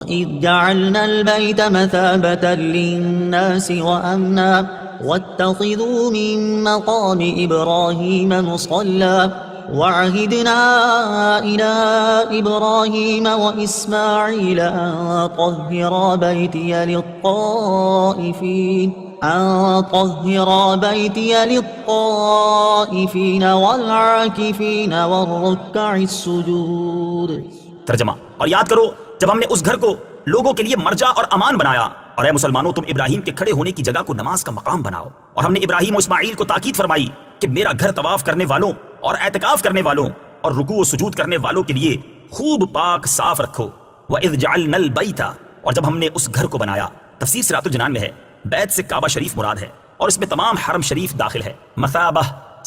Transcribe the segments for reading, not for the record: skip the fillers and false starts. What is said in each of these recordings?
إذ جعلنا البيت مثابة للناس وأمنا واتخذوا من مقام إبراهيم مصلى وعهدنا إلى إبراهيم وإسماعيل أن طهرا بيتي للطائفين والعاكفين والركع السجود. ترجمہ: اور یاد کرو جب ہم نے اس گھر کو لوگوں کے لیے مرجع اور امان بنایا، اور اے مسلمانوں تم ابراہیم کے کھڑے ہونے کی جگہ کو نماز کا مقام بناؤ، اور ہم نے ابراہیم و اسماعیل کو تاکید فرمائی کہ میرا گھر طواف کرنے والوں اور اعتکاف کرنے والوں اور رکوع و سجود کرنے والوں کے لیے خوب پاک صاف رکھو. وَإِذْ جَعَلْنَا الْبَيْتَ، اور جب ہم نے اس گھر کو بنایا. تفسیر صراط الجنان میں ہے بیت سے کعبہ شریف مراد ہے، اور اس میں تمام حرم شریف داخل ہے. مثابہ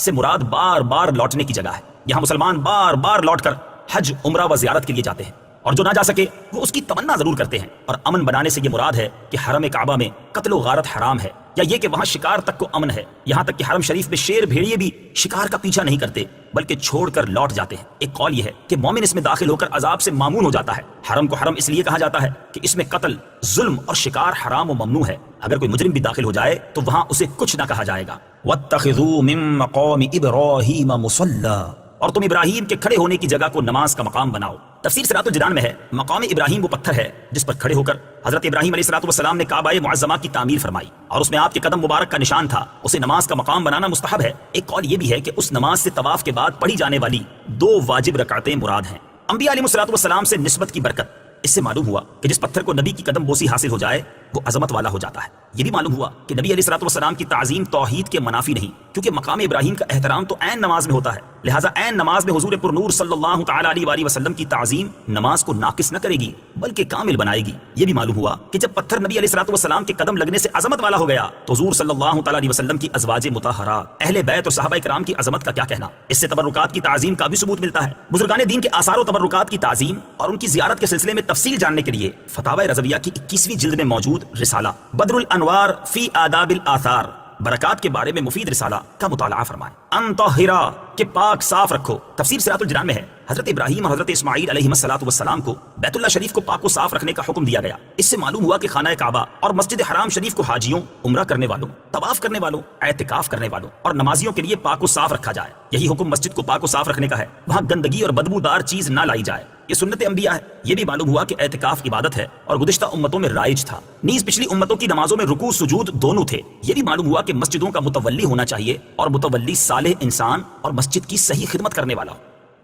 سے مراد بار بار لوٹنے کی جگہ ہے. یہاں مسلمان بار بار لوٹ کر حج، عمرہ و زیارت کے لیے جاتے ہیں، اور جو نہ جا سکے وہ اس کی تمنا ضرور کرتے ہیں. اور امن بنانے سے یہ مراد ہے کہ حرم کعبہ میں قتل و غارت حرام ہے، یا یہ کہ وہاں شکار تک کو امن ہے. یہاں تک کہ حرم شریف میں شیر بھیڑیے بھی شکار کا پیچھا نہیں کرتے بلکہ چھوڑ کر لوٹ جاتے ہیں. ایک قول یہ ہے کہ مومن اس میں داخل ہو کر عذاب سے معمون ہو جاتا ہے. حرم کو حرم اس لیے کہا جاتا ہے کہ اس میں قتل، ظلم اور شکار حرام و ممنوع ہے. اگر کوئی مجرم بھی داخل ہو جائے تو وہاں اسے کچھ نہ کہا جائے گا. وَاتَّخِذُوا مِن مَّقَامِ إِبْرَاهِيمَ مُصَلًّى، اور تم ابراہیم کے کھڑے ہونے کی جگہ کو نماز کا مقام بناؤ. تفسیر صراط الجنان میں ہے مقام ابراہیم وہ پتھر ہے جس پر کھڑے ہو کر حضرت ابراہیم علیہ السلام نے کعبہ معظمہ کی تعمیر فرمائی، اور اس میں آپ کے قدم مبارک کا نشان تھا. اسے نماز کا مقام بنانا مستحب ہے. ایک قول یہ بھی ہے کہ اس نماز سے طواف کے بعد پڑھی جانے والی 2 واجب رکعتیں مراد ہیں. انبیاء علیہ السلام سے نسبت کی برکت. اس سے معلوم ہوا کہ جس پتھر کو نبی کی قدم بوسی حاصل ہو جائے وہ عظمت والا ہو جاتا ہے. یہ بھی معلوم ہوا کہ نبی علیہ السلام کی تعظیم توحید کے منافی نہیں، کیونکہ مقام ابراہیم کا احترام تو عین نماز میں ہوتا ہے. لہٰذا عین نماز میں حضور پر نور صلی اللہ تعالیٰ علیہ وآلہ وسلم کی تعظیم نماز کو ناقص نہ کرے گی بلکہ کامل بنائے گی. یہ بھی معلوم ہوا کہ جب پتھر نبی علیہ السلام کے قدم لگنے سے عظمت والا ہو گیا تو حضور صلی اللہ تعالیٰ علیہ وسلم کی ازواج مطہرات، اہل بیت اور صحابہ کرام کی عظمت کا کیا کہنا. اس سے تبرکات کی تعظیم کا بھی ثبوت ملتا ہے. بزرگان دین کے آثار و تبرکات کی تعظیم اور ان کی زیارت کے سلسلے میں تفصیل جاننے کے لیے فتاوی رضویہ کی 21ویں جلد میں موجود رسالہ بدر الانوار فی آداب الآثار، برکات کے بارے میں مفید رسالہ کا مطالعہ فرمائیں. ان طاہرا، کہ پاک صاف رکھو. تفسیر صراط الجنان میں ہے حضرت ابراہیم اور حضرت اسماعیل علیہ السلام کو بیت اللہ شریف کو پاک و صاف رکھنے کا حکم دیا گیا. اس سے معلوم ہوا کہ خانہ کعبہ اور مسجد حرام شریف کو حاجیوں، عمرہ کرنے والوں، طواف کرنے والوں، اعتکاف کرنے والوں اور نمازیوں کے لیے پاک و صاف رکھا جائے. یہی حکم مسجد کو پاک و صاف رکھنے کا ہے. وہاں گندگی اور بدبودار چیز نہ لائی جائے. یہ سنت انبیاء ہے. یہ بھی معلوم ہوا کہ اعتکاف عبادت ہے اور گزشتہ امتوں میں رائج تھا. نیز پچھلی امتوں کی نمازوں میں رکوع سجود دونوں تھے. یہ بھی معلوم ہوا کہ مسجدوں کا متولی ہونا چاہیے اور متولی صالح انسان اور مسجد کی صحیح خدمت کرنے والا.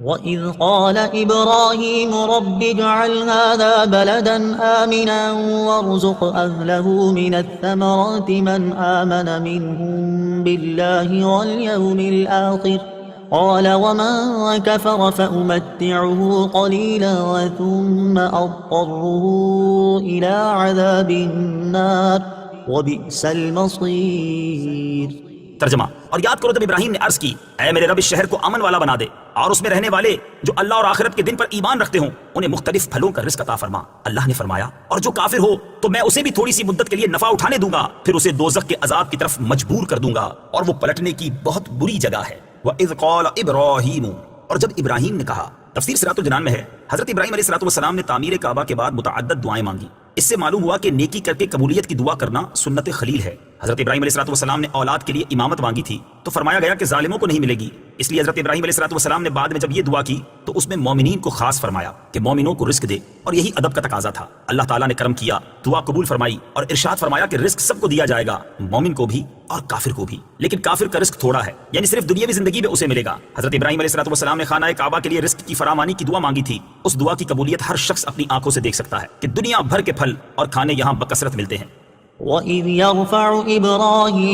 وَإِذْ قَالَ إِبْرَاهِيمُ رَبِّ اجْعَلْ هَذَا بَلَدًا آمِنًا وَارْزُقْ أَهْلَهُ مِنَ الثَّمَرَاتِ مَنْ آمَنَ مِنْهُمْ بِاللَّهِ وَالْيَوْمِ الْآخِرِ قَالَ وَمَنْ كَفَرَ فَأُمَتِّعُهُ قَلِيلًا ثُمَّ أَضْطَرُّهُ إِلَى عَذَابِ النَّارِ وَبِئْسَ الْمَصِيرُ. ترجمہ: اور یاد کرو جب ابراہیم نے عرض کی اے میرے رب اس شہر کو امن والا بنا دے اور اس میں رہنے والے جو اللہ اور آخرت کے دن پر ایمان رکھتے ہوں انہیں مختلف پھلوں کا رزق عطا فرما. اللہ نے فرمایا اور جو کافر ہو تو میں اسے بھی تھوڑی سی مدت کے لیے نفع اٹھانے دوں گا، پھر اسے دوزخ کے عذاب کی طرف مجبور کر دوں گا اور وہ پلٹنے کی بہت بری جگہ ہے. وَإِذْ قَالَ إِبْرَاهِيمُ، اور جب ابراہیم نے کہا. تفسیر صراط الجنان میں ہے حضرت ابراہیم علیہ السلام نے تعمیر کعبہ کے بعد متعدد دعائیں مانگی. اس سے معلوم ہوا کہ نیکی کر کے قبولیت کی دعا کرنا سنت خلیل ہے. حضرت ابراہیم علیہ السلام نے اولاد کے لیے امامت مانگی تھی تو فرمایا گیا کہ ظالموں کو نہیں ملے گی. اس لیے حضرت ابراہیم علیہ السلام نے بعد میں جب یہ دعا کی تو اس میں مومنین کو خاص فرمایا کہ مومنوں کو رزق دے، اور یہی ادب کا تقاضا تھا. اللہ تعالیٰ نے کرم کیا، دعا قبول فرمائی اور ارشاد فرمایا کہ رزق سب کو دیا جائے گا، مومن کو بھی اور کافر کو بھی، لیکن کافر کا رزق تھوڑا ہے، یعنی صرف دنیاوی زندگی میں اسے ملے گا. حضرت ابراہیم علیہ السلام نے خانہ کعبہ کے لیے رزق کی فراوانی کی دعا مانگی تھی. اس دعا کی قبولیت ہر شخص اپنی آنکھوں سے دیکھ سکتا ہے کہ دنیا بھر کے پھل اور کھانے یہاں بکثرت ملتے ہیں. وَإِذْ يَرْفَعُ إِبْرَاهِيمُ